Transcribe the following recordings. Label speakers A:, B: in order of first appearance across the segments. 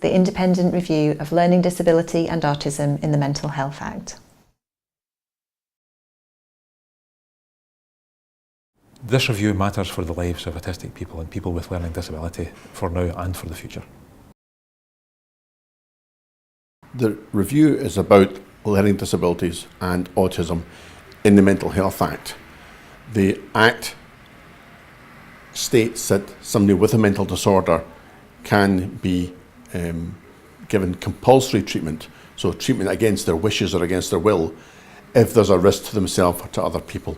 A: the independent review of learning disability and autism in the Mental Health Act.
B: This review matters for the lives of autistic people and people with learning disability for now and for the future.
C: The review is about learning disabilities and autism in the Mental Health Act. The Act states that somebody with a mental disorder can be given compulsory treatment, so treatment against their wishes or against their will, if there's a risk to themselves or to other people.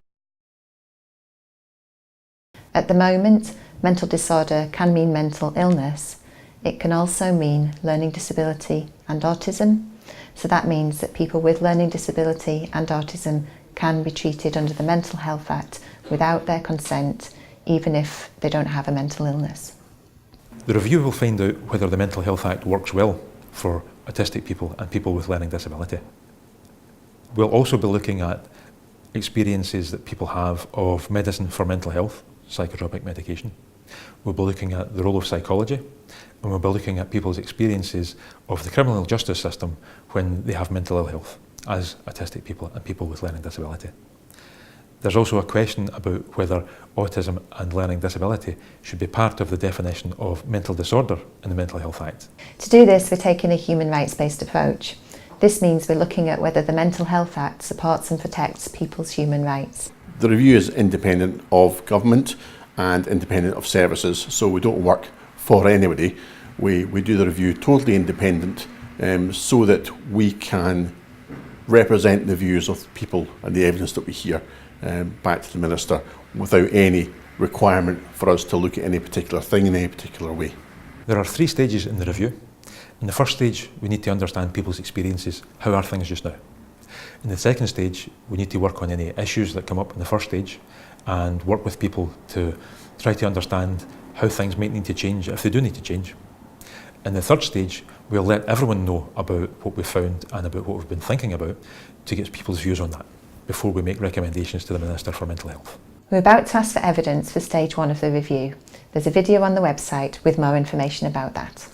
A: At the moment, mental disorder can mean mental illness. It can also mean learning disability and autism. So that means that people with learning disability and autism can be treated under the Mental Health Act without their consent, even if they don't have a mental illness.
B: The review will find out whether the Mental Health Act works well for autistic people and people with learning disability. We'll also be looking at experiences that people have of medicine for mental health, psychotropic medication. We'll be looking at the role of psychology, and we'll be looking at people's experiences of the criminal justice system when they have mental ill health as autistic people and people with learning disability. There's also a question about whether autism and learning disability should be part of the definition of mental disorder in the Mental Health Act.
A: To do this, we're taking a human rights-based approach. This means we're looking at whether the Mental Health Act supports and protects people's human rights.
C: The review is independent of government and independent of services, so we don't work for anybody. We do the review totally independent so that we can represent the views of people and the evidence that we hear back to the Minister without any requirement for us to look at any particular thing in any particular way.
B: There are 3 stages in the review. In the first stage, we need to understand people's experiences. How are things just now? In the second stage, we need to work on any issues that come up in the first stage and work with people to try to understand how things might need to change, if they do need to change. In the third stage, we'll let everyone know about what we've found and about what we've been thinking about to get people's views on that before we make recommendations to the Minister for Mental Health.
A: We're about to ask for evidence for stage 1 of the review. There's a video on the website with more information about that.